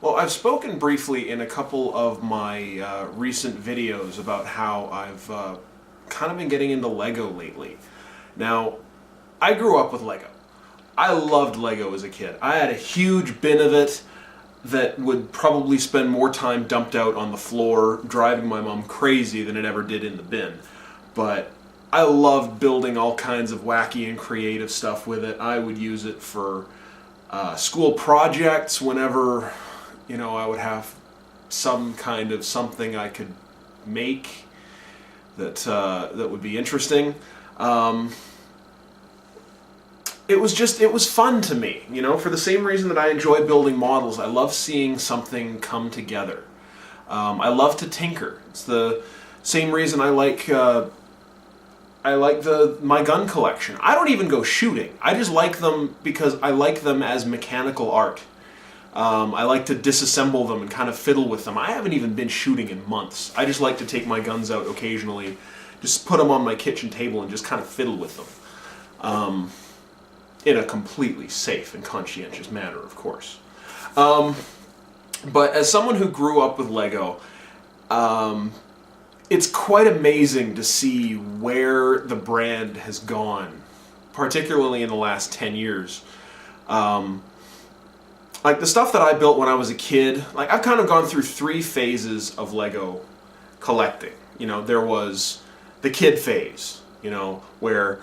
Well, I've spoken briefly in a couple of my recent videos about how I've kind of been getting into Lego lately. Now, I grew up with Lego. I loved Lego as a kid. I had a huge bin of it that would probably spend more time dumped out on the floor, driving my mom crazy than it ever did in the bin. But I loved building all kinds of wacky and creative stuff with it. I would use it for school projects whenever, I would have some kind of something I could make that would be interesting. It was fun to me, for the same reason that I enjoy building models. I love seeing something come together. I love to tinker. It's the same reason I like my gun collection. I don't even go shooting. I just like them because I like them as mechanical art. I like to disassemble them and kind of fiddle with them. I haven't even been shooting in months. I just like to take my guns out occasionally, just put them on my kitchen table and just kind of fiddle with them. In a completely safe and conscientious manner, of course. But as someone who grew up with Lego, it's quite amazing to see where the brand has gone, particularly in the last 10 years. Like the stuff that I built when I was a kid, I've kind of gone through 3 phases of Lego collecting. There was the kid phase, where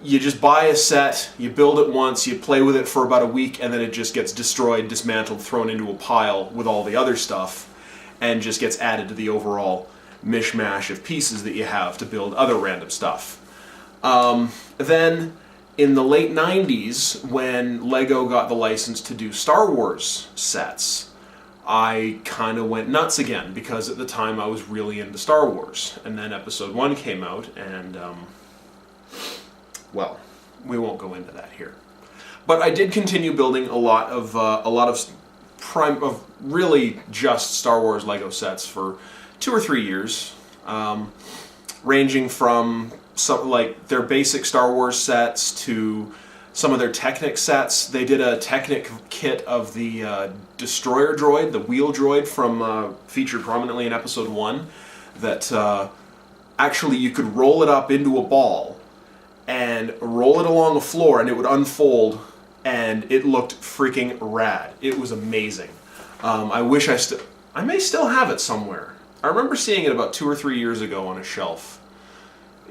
you just buy a set, you build it once, you play with it for about a week, and then it just gets destroyed, dismantled, thrown into a pile with all the other stuff, and just gets added to the overall mishmash of pieces that you have to build other random stuff. Then, in the late 90s, when Lego got the license to do Star Wars sets, I kind of went nuts again, because at the time I was really into Star Wars. And then Episode 1 came out, and well, we won't go into that here. But I did continue building a lot of really just Star Wars Lego sets for 2 or 3 years, ranging from their basic Star Wars sets to some of their Technic sets. They did a Technic kit of the Destroyer droid, the wheel droid from featured prominently in Episode 1, that actually you could roll it up into a ball and roll it along the floor, and it would unfold, and it looked freaking rad. It was amazing. I wish I may still have it somewhere. I remember seeing it about 2 or 3 years ago on a shelf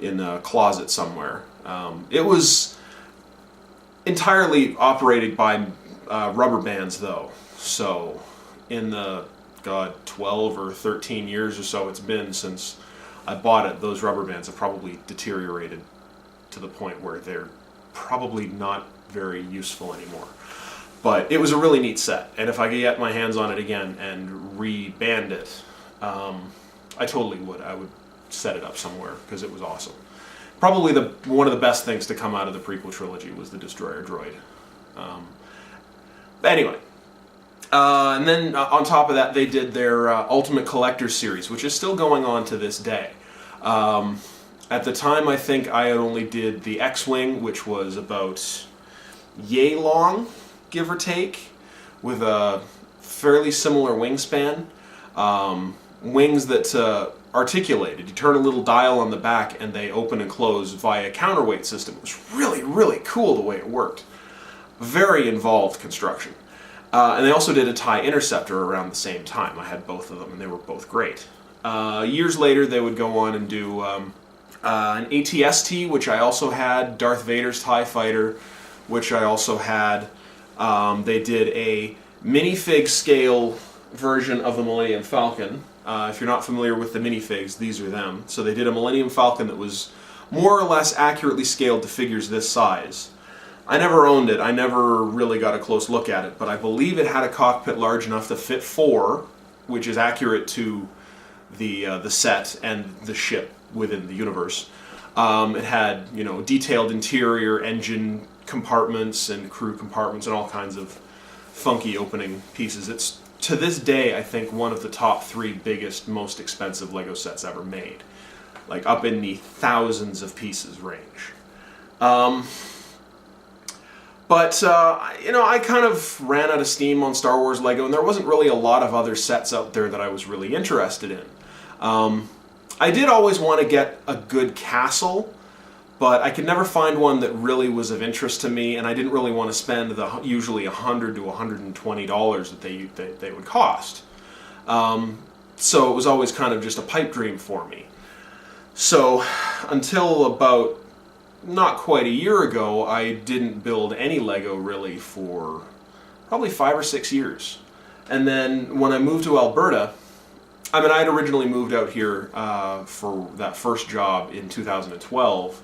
in a closet somewhere. It was entirely operated by rubber bands, though. So, in the 12 or 13 years or so it's been since I bought it, those rubber bands have probably deteriorated to the point where they're probably not very useful anymore. But it was a really neat set, and if I could get my hands on it again and re-band it, I totally would. I would set it up somewhere because it was awesome. Probably one of the best things to come out of the prequel trilogy was the Destroyer droid. Anyway, and then on top of that, they did their Ultimate Collector series, which is still going on to this day. At the time, I think I only did the X-Wing, which was about yay long, give or take, with a fairly similar wingspan. Wings that articulated. You turn a little dial on the back and they open and close via a counterweight system. It was really, really cool the way it worked. Very involved construction. And they also did a TIE Interceptor around the same time. I had both of them and they were both great. Years later, they would go on and do an ATST, which I also had, Darth Vader's TIE Fighter, which I also had. They did a minifig scale version of the Millennium Falcon. If you're not familiar with the minifigs, these are them. So they did a Millennium Falcon that was more or less accurately scaled to figures this size. I never owned it. I never really got a close look at it, but I believe it had a cockpit large enough to fit 4, which is accurate to the set and the ship within the universe. It had, detailed interior, engine compartments and crew compartments and all kinds of funky opening pieces. It's, to this day, I think one of the top 3 biggest, most expensive Lego sets ever made. Up in the thousands of pieces range. But, I kind of ran out of steam on Star Wars Lego, and there wasn't really a lot of other sets out there that I was really interested in. I did always want to get a good castle, but I could never find one that really was of interest to me, and I didn't really want to spend the usually $100 to $120 that they would cost. So it was always kind of just a pipe dream for me. So until about not quite a year ago, I didn't build any Lego really for probably 5 or 6 years. And then when I moved to Alberta, I had originally moved out here for that first job in 2012,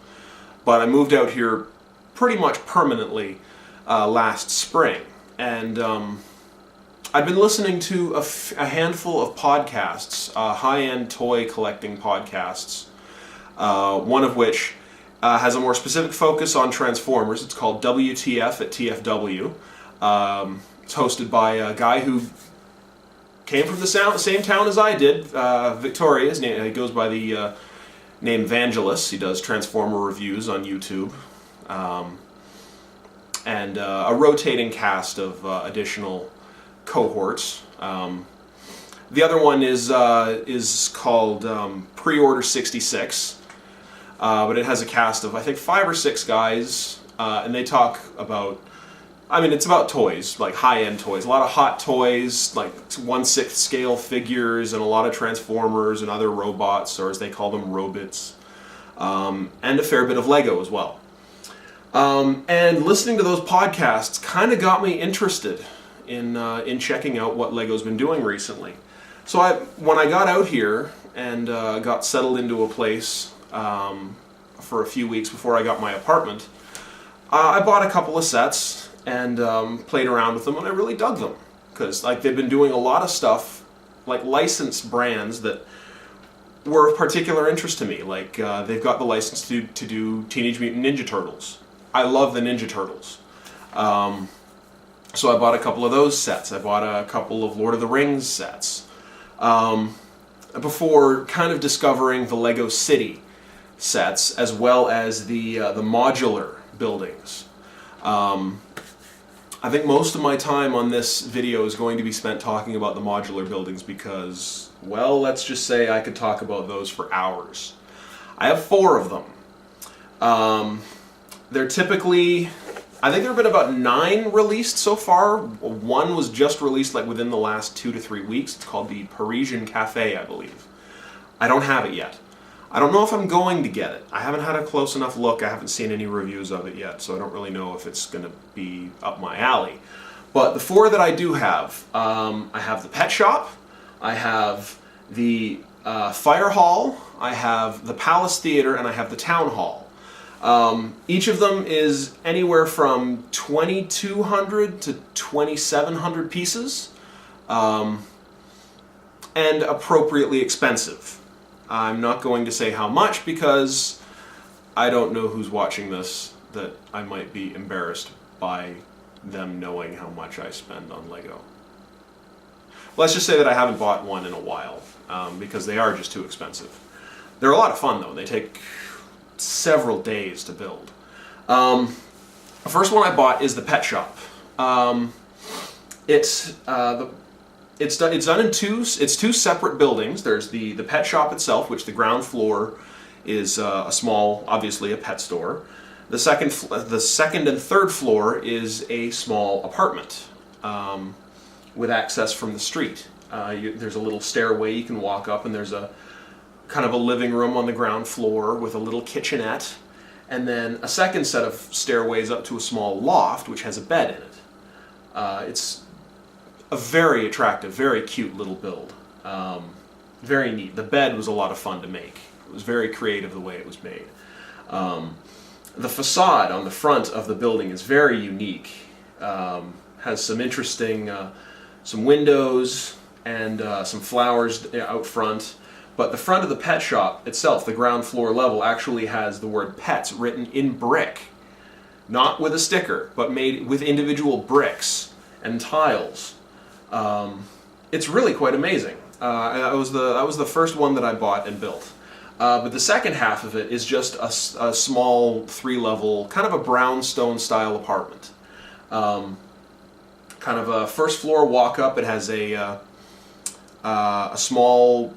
but I moved out here pretty much permanently last spring. And I've been listening to a handful of podcasts, high-end toy collecting podcasts, one of which has a more specific focus on Transformers. It's called WTF at TFW. It's hosted by a guy who came from the same town as I did, Victoria. He goes by the name Vangelis. He does Transformer reviews on YouTube. And a rotating cast of additional cohorts. The other one is called Pre-Order 66. But it has a cast of, I think, 5 or 6 guys, and they talk about, it's about toys, like high-end toys. A lot of hot toys, like 1/6 scale figures, and a lot of Transformers and other robots, or as they call them, robots, and a fair bit of Lego as well. And listening to those podcasts kind of got me interested in checking out what Lego's been doing recently. So when I got out here and got settled into a place for a few weeks before I got my apartment, I bought a couple of sets and played around with them, and I really dug them because they've been doing a lot of stuff, like licensed brands that were of particular interest to me. They've got the license to do Teenage Mutant Ninja Turtles. I love the Ninja Turtles. So I bought a couple of those sets. I bought a couple of Lord of the Rings sets. Before kind of discovering the Lego City sets, as well as the modular buildings. I think most of my time on this video is going to be spent talking about the modular buildings because, well, let's just say I could talk about those for hours. I have 4 of them. They're typically, I think there have been about 9 released so far. One was just released within the last 2 to 3 weeks. It's called the Parisian Cafe, I believe. I don't have it yet. I don't know if I'm going to get it. I haven't had a close enough look. I haven't seen any reviews of it yet, so I don't really know if it's going to be up my alley. But the 4 that I do have, I have the Pet Shop, I have the Fire Hall, I have the Palace Theater, and I have the Town Hall. Each of them is anywhere from 2,200 to 2,700 pieces, and appropriately expensive. I'm not going to say how much because I don't know who's watching this that I might be embarrassed by them knowing how much I spend on Lego. Let's just say that I haven't bought one in a while because they are just too expensive. They're a lot of fun though. They take several days to build. The first one I bought is the Pet Shop. It's done in 2 separate buildings. There's the Pet Shop itself, which the ground floor is a small, obviously a pet store. The second and third floor is a small apartment with access from the street. There's a little stairway you can walk up, and there's a kind of a living room on the ground floor with a little kitchenette, and then a second set of stairways up to a small loft which has a bed in it. It's a very attractive, very cute little build. Very neat. The bed was a lot of fun to make. It was very creative the way it was made. The facade on the front of the building is very unique. Has some interesting, some windows and some flowers out front. But the front of the Pet Shop itself, the ground floor level, actually has the word pets written in brick. Not with a sticker, but made with individual bricks and tiles. It's really quite amazing. That was the first one that I bought and built. But the second half of it is just a small 3-level, kind of a brownstone style apartment. Kind of a first floor walk up. It has a small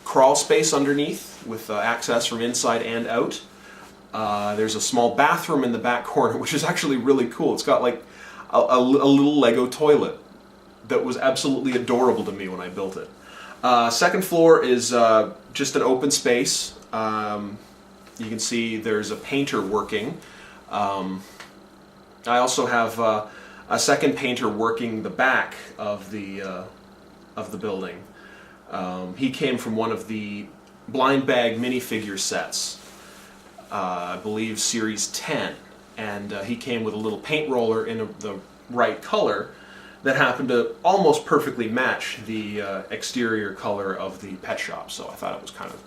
crawl space underneath with access from inside and out. There's a small bathroom in the back corner, which is actually really cool. It's got like a little Lego toilet that was absolutely adorable to me when I built it. Second floor is just an open space. You can see there's a painter working. I also have a second painter working the back of the building. He came from one of the blind bag minifigure sets, I believe Series 10, and he came with a little paint roller in the right color that happened to almost perfectly match the exterior color of the pet shop, so I thought it was kind of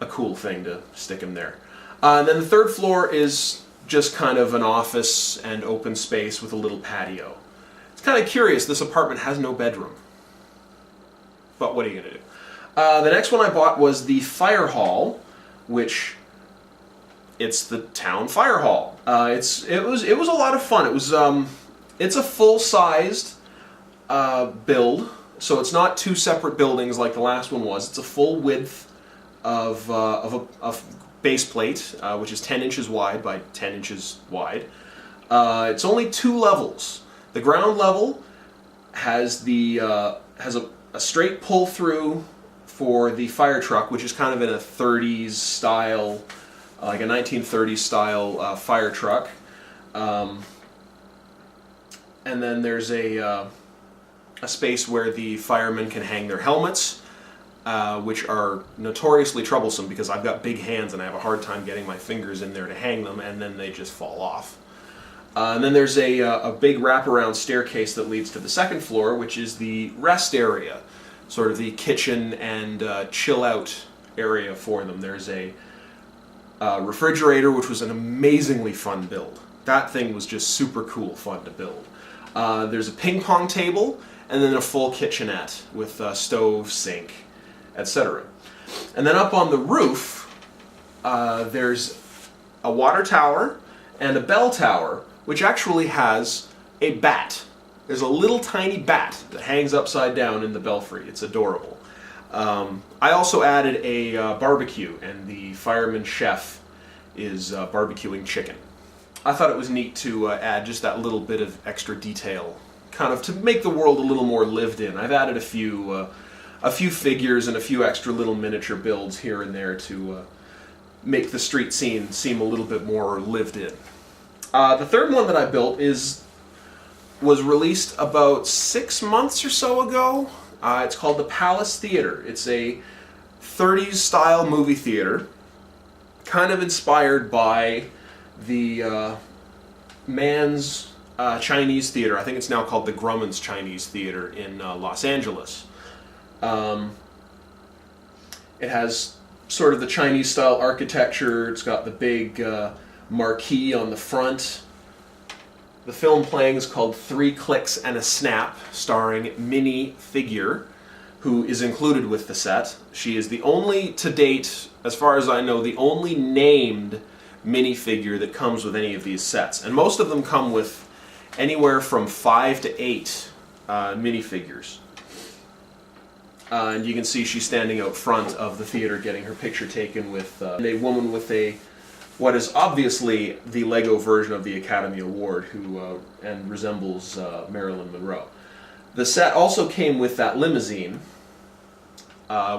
a cool thing to stick him there. And then the third floor is just kind of an office and open space with a little patio. It's kind of curious, this apartment has no bedroom. But what are you going to do? The next one I bought was the fire hall, which it's the town fire hall. It was a lot of fun. It's a full-sized build, so it's not two separate buildings like the last one was. It's a full width of a base plate, which is 10 inches wide by 10 inches wide. It's only 2 levels. The ground level has a straight pull through for the fire truck, which is kind of in a 30s style, like a 1930s style fire truck. And then there's a space where the firemen can hang their helmets, which are notoriously troublesome because I've got big hands and I have a hard time getting my fingers in there to hang them, and then they just fall off. And then there's a big wraparound staircase that leads to the second floor, which is the rest area, sort of the kitchen and chill out area for them. There's a refrigerator, which was an amazingly fun build. That thing was just super cool fun to build. There's a ping pong table, and then a full kitchenette with stove, sink, etc. And then up on the roof, there's a water tower and a bell tower, which actually has a bat. There's a little tiny bat that hangs upside down in the belfry. It's adorable. I also added a barbecue, and the fireman chef is barbecuing chicken. I thought it was neat to add just that little bit of extra detail, kind of to make the world a little more lived in. I've added a few figures and a few extra little miniature builds here and there to make the street scene seem a little bit more lived in. The third one that I built was released about 6 months or so ago. It's called the Palace Theater. It's a 30s style movie theater, kind of inspired by the Mann's Chinese Theater. I think it's now called the Grumman's Chinese Theater in Los Angeles. It has sort of the Chinese style architecture. It's got the big marquee on the front. The film playing is called 3 Clicks and a Snap, starring Minnie Figure, who is included with the set. She is the only, to date, as far as I know, the only named minifigure that comes with any of these sets. And most of them come with anywhere from 5 to 8 minifigures. And you can see she's standing out front of the theater getting her picture taken with a woman with what is obviously the Lego version of the Academy Award, who and resembles Marilyn Monroe. The set also came with that limousine,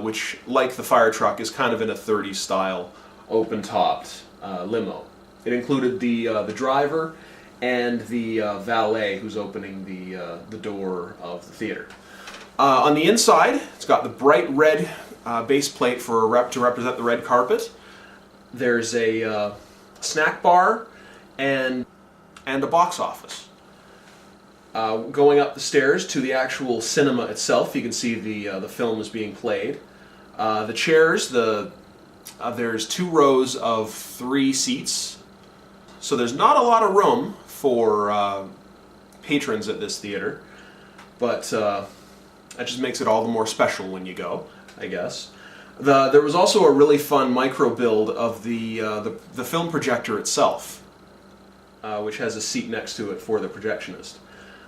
which, like the fire truck, is kind of in a 30s style, open-topped limo. It included the driver and the valet who's opening the door of the theater. On the inside, it's got the bright red base plate to represent the red carpet. There's a snack bar and a box office. Going up the stairs to the actual cinema itself, you can see the film is being played. The chairs, there's 2 rows of 3 seats, so there's not a lot of room for patrons at this theater, but that just makes it all the more special when you go, I guess. There was also a really fun micro build of the film projector itself. which has a seat next to it for the projectionist.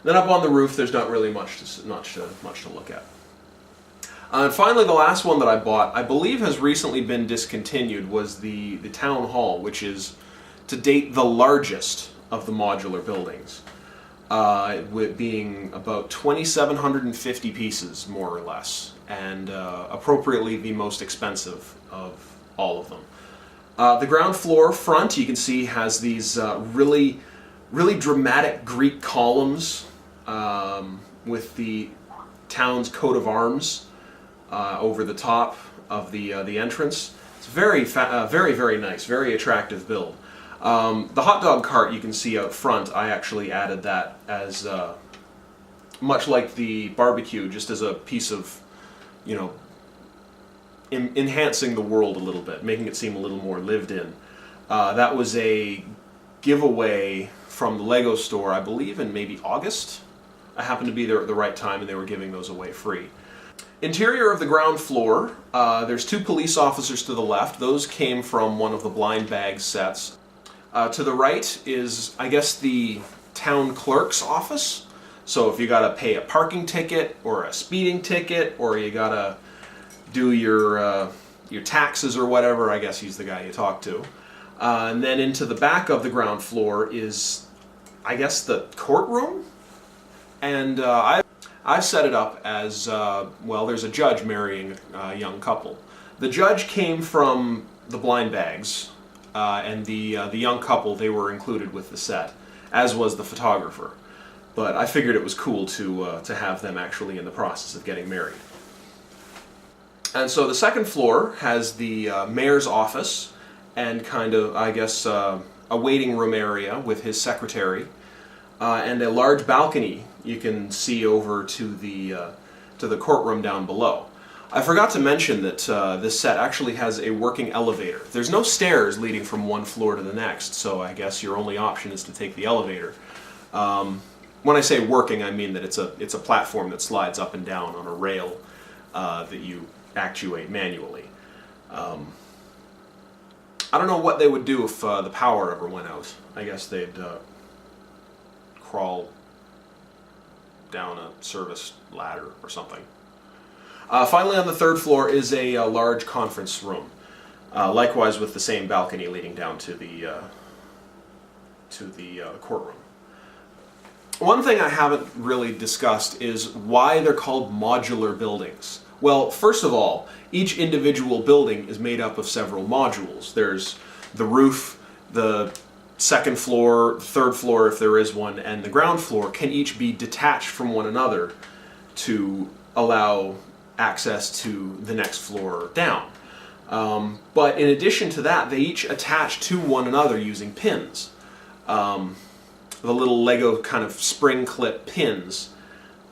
Then up on the roof, there's not really much to look at. And finally, the last one that I bought, I believe has recently been discontinued, was the Town Hall, which is, to date, the largest of the modular buildings, with being about 2,750 pieces, more or less, and appropriately the most expensive of all of them. The ground floor front, you can see, has these really dramatic Greek columns with the town's coat of arms over the top of the entrance. It's very nice, very attractive build. The hot dog cart you can see out front, I actually added that as much like the barbecue, just as a piece of, you know, enhancing the world a little bit, making it seem a little more lived in. That was a giveaway from the Lego store, I believe in maybe August. I happened to be there at the right time and they were giving those away free. Interior of the ground floor, there's 2 police officers to the left. Those came from one of the blind bag sets. To the right is, I guess, the town clerk's office. So if you gotta pay a parking ticket or a speeding ticket, or you gotta do your taxes or whatever, I guess he's the guy you talk to. And then into the back of the ground floor is, I guess, the courtroom. And I've set it up as, well, there's a judge marrying a young couple. The judge came from the blind bags, and the young couple, they were included with the set, as was the photographer. But I figured it was cool to have them actually in the process of getting married. And so the second floor has the mayor's office and kind of, I guess, a waiting room area with his secretary, and a large balcony you can see over to the courtroom down below. I forgot to mention that this set actually has a working elevator. There's no stairs leading from one floor to the next, so I guess your only option is to take the elevator. When I say working, I mean that it's a platform that slides up and down on a rail that you actuate manually. I don't know what they would do if the power ever went out. I guess they'd crawl down a service ladder or something. Finally, on the third floor is a large conference room, likewise with the same balcony leading down to the courtroom. One thing I haven't really discussed is why they're called modular buildings. Well, first of all, each individual building is made up of several modules. There's the roof, the second floor, third floor if there is one, and the ground floor can each be detached from one another to allow access to the next floor down. But in addition to that, they each attach to one another using pins. The little Lego kind of spring clip pins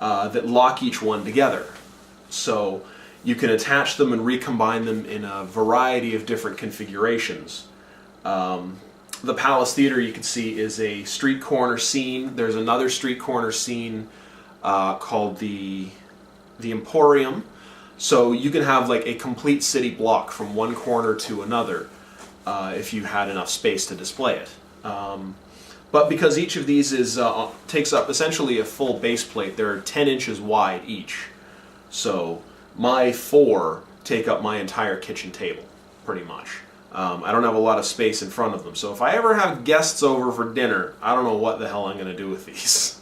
that lock each one together. So you can attach them and recombine them in a variety of different configurations. The Palace Theater, you can see, is a street corner scene. There's another street corner scene called the Emporium. So you can have like a complete city block from one corner to another if you had enough space to display it. But because each of these takes up essentially a full base plate, they're 10 inches wide each. So my 4 take up my entire kitchen table, pretty much. I don't have a lot of space in front of them, so if I ever have guests over for dinner, I don't know what the hell I'm going to do with these.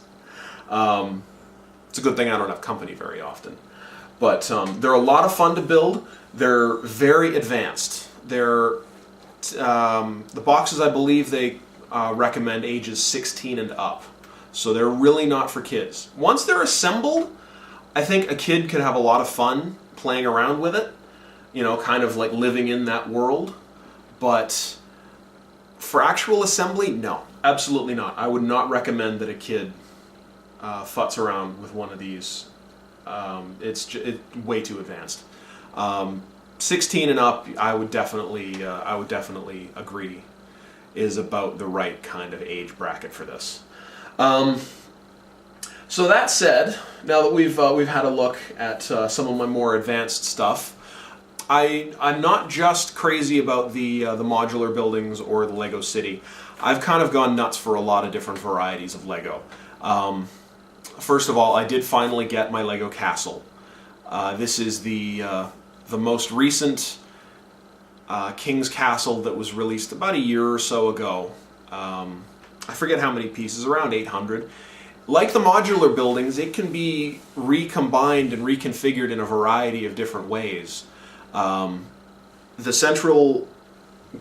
It's a good thing I don't have company very often. But they're a lot of fun to build. They're very advanced. They're the boxes, I believe, they recommend ages 16 and up. So they're really not for kids. Once they're assembled, I think a kid could have a lot of fun playing around with it, you know, kind of like living in that world. But for actual assembly, no, absolutely not. I would not recommend that a kid futz around with one of these. It's way too advanced. 16 and up, I would definitely agree, is about the right kind of age bracket for this. So that said, now that we've had a look at some of my more advanced stuff, I'm not just crazy about the modular buildings or the Lego City. I've kind of gone nuts for a lot of different varieties of Lego. First of all, I did finally get my Lego Castle. This is the most recent King's Castle that was released about a year or so ago. I forget how many pieces, around 800. Like the modular buildings, it can be recombined and reconfigured in a variety of different ways. The central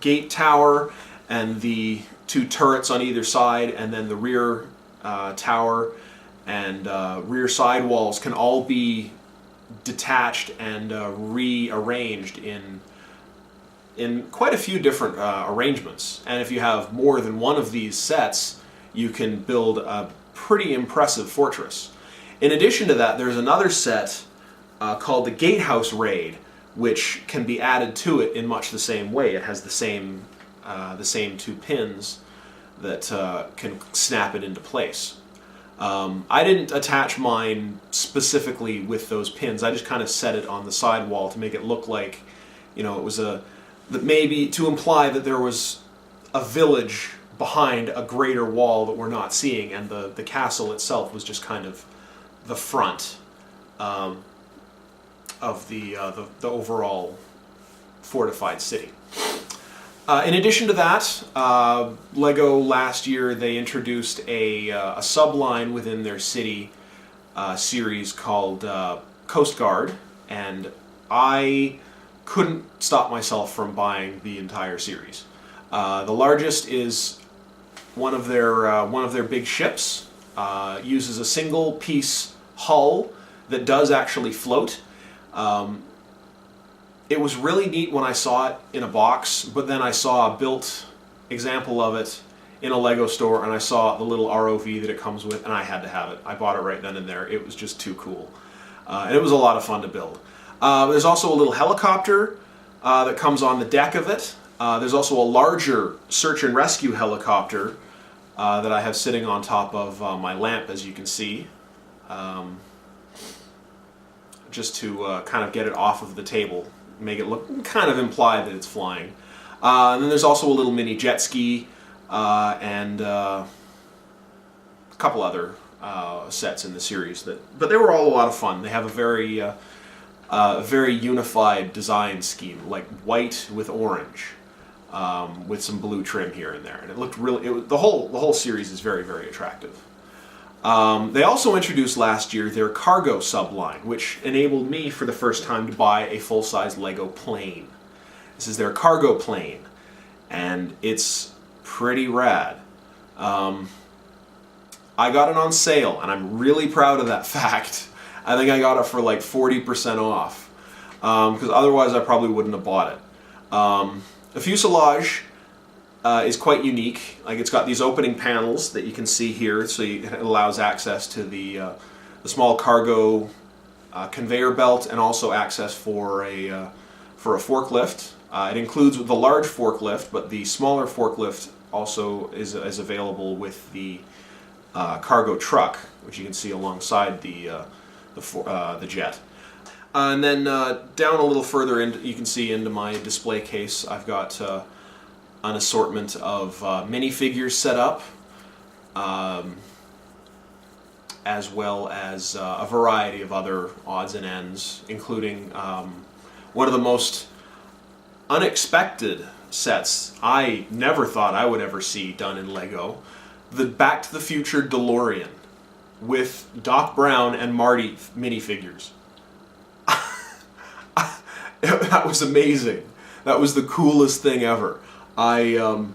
gate tower and the two turrets on either side, and then the rear tower and rear side walls can all be detached and rearranged in quite a few different arrangements. And if you have more than one of these sets, you can build a pretty impressive fortress. In addition to that, there's another set called the Gatehouse Raid, which can be added to it in much the same way. It has the same two pins that can snap it into place. I didn't attach mine specifically with those pins. I just kind of set it on the side wall to make it look like, it was maybe to imply that there was a village behind a greater wall that we're not seeing, and the castle itself was just kind of the front of the overall fortified city. In addition to that, Lego last year they introduced a subline within their city series called Coast Guard, and I couldn't stop myself from buying the entire series. The largest is one of their big ships. Uses a single piece hull that does actually float. It was really neat when I saw it in a box, but then I saw a built example of it in a Lego store, and I saw the little ROV that it comes with, and I had to have it. I bought it right then and there. It was just too cool. And it was a lot of fun to build. There's also a little helicopter that comes on the deck of it. There's also a larger search and rescue helicopter that I have sitting on top of my lamp, as you can see. Just to kind of get it off of the table, make it look, kind of imply that it's flying. And then there's also a little mini jet ski and a couple other sets in the series but they were all a lot of fun. They have a very unified design scheme, like white with orange, with some blue trim here and there, and it looked really. The whole series is very, very attractive. They also introduced last year their cargo subline, which enabled me for the first time to buy a full-size Lego plane. This is their cargo plane, and it's pretty rad. I got it on sale, and I'm really proud of that fact. I think I got it for like 40% off, because otherwise I probably wouldn't have bought it. The fuselage is quite unique. Like, it's got these opening panels that you can see here, so it allows access to the small cargo conveyor belt, and also access for a forklift. It includes the large forklift, but the smaller forklift also is available with the cargo truck, which you can see alongside the jet. And then down a little further in, you can see into my display case, I've got an assortment of minifigures set up, as well as a variety of other odds and ends, including one of the most unexpected sets I never thought I would ever see done in Lego, the Back to the Future DeLorean with Doc Brown and Marty minifigures. That was amazing. That was the coolest thing ever. I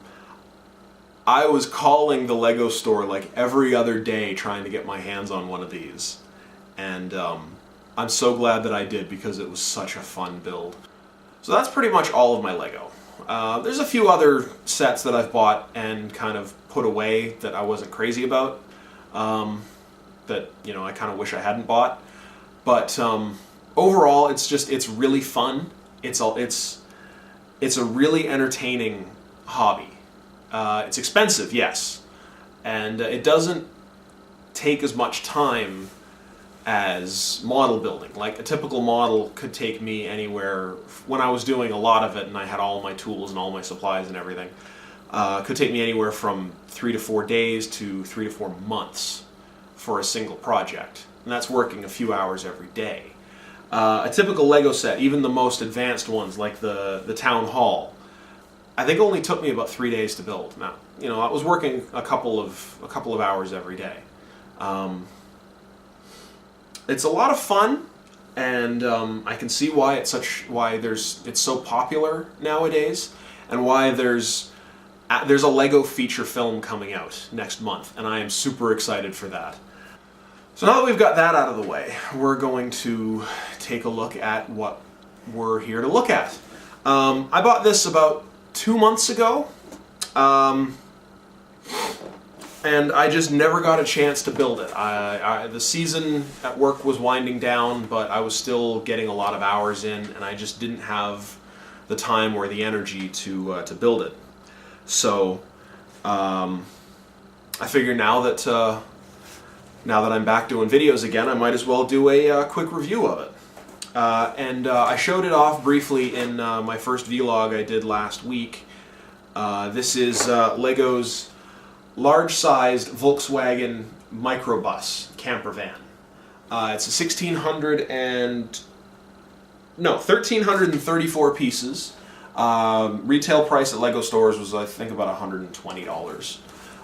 was calling the Lego store like every other day trying to get my hands on one of these, and I'm so glad that I did, because it was such a fun build. So that's pretty much all of my Lego. There's a few other sets that I've bought and kind of put away that I wasn't crazy about, that I kind of wish I hadn't bought. But overall, it's really fun. It's a really entertaining hobby. It's expensive, yes, and it doesn't take as much time as model building. Like a typical model could take me anywhere, when I was doing a lot of it and I had all my tools and all my supplies and everything, could take me anywhere from 3 to 4 days to 3 to 4 months for a single project. And that's working a few hours every day. A typical Lego set, even the most advanced ones like the town hall, I think only took me about 3 days to build. Now, you know, I was working a couple of hours every day. It's a lot of fun, and I can see why it's so popular nowadays, and why there's a Lego feature film coming out next month, and I am super excited for that. So now that we've got that out of the way, we're going to take a look at what we're here to look at. I bought this about 2 months ago, and I just never got a chance to build it. The season at work was winding down, but I was still getting a lot of hours in, and I just didn't have the time or the energy to build it. So I figure now that I'm back doing videos again, I might as well do a quick review of it. I showed it off briefly in my first vlog I did last week. This is Lego's large-sized Volkswagen microbus camper van. It's a 1,334 pieces. Retail price at Lego stores was, I think, about $120,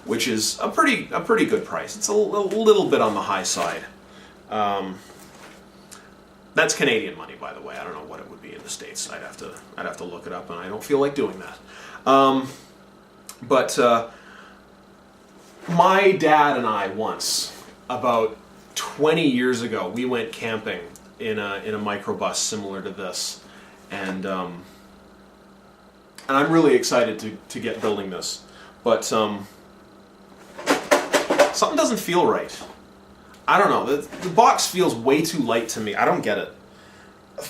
which is a pretty good price. It's a little bit on the high side. That's Canadian money, by the way. I don't know what it would be in the States. I'd have to look it up, and I don't feel like doing that. My dad and I once, about 20 years ago, we went camping in a microbus similar to this, and I'm really excited to get building this, but something doesn't feel right. I don't know. The box feels way too light to me. I don't get it.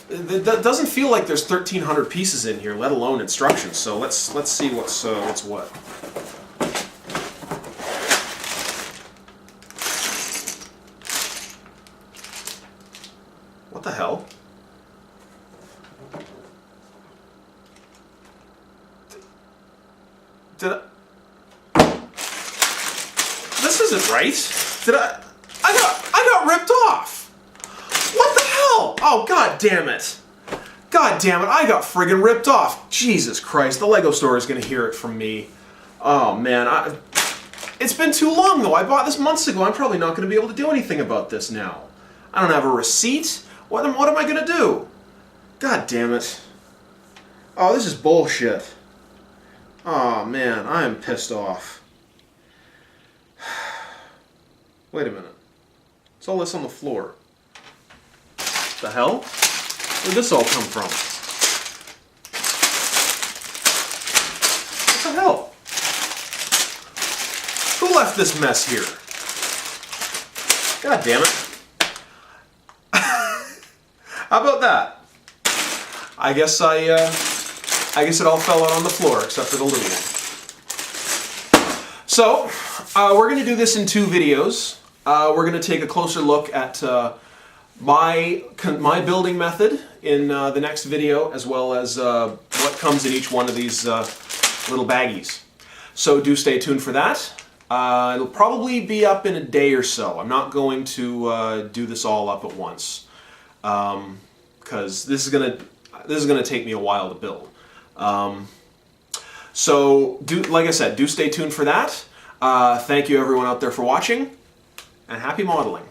It doesn't feel like there's 1,300 pieces in here, let alone instructions. So let's see what's what. What the hell? Did I? This isn't right. Did I? I got ripped off. What the hell? Oh, god damn it. God damn it, I got friggin' ripped off. Jesus Christ, the Lego store is gonna hear it from me. Oh man, it's been too long though. I bought this months ago. I'm probably not gonna be able to do anything about this now. I don't have a receipt. What am I gonna do? God damn it. Oh, this is bullshit. Oh man, I am pissed off. Wait a minute. What's all this on the floor? The hell? Where'd this all come from? What the hell? Who left this mess here? God damn it. How about that? I guess it all fell out on the floor except for the little one. So, we're going to do this in 2 videos. We're going to take a closer look at my building method in the next video, as well as what comes in each one of these little baggies. So do stay tuned for that. It'll probably be up in a day or so. I'm not going to do this all up at once, because this is gonna take me a while to build. So like I said, do stay tuned for that. Thank you everyone out there for watching, and happy modeling.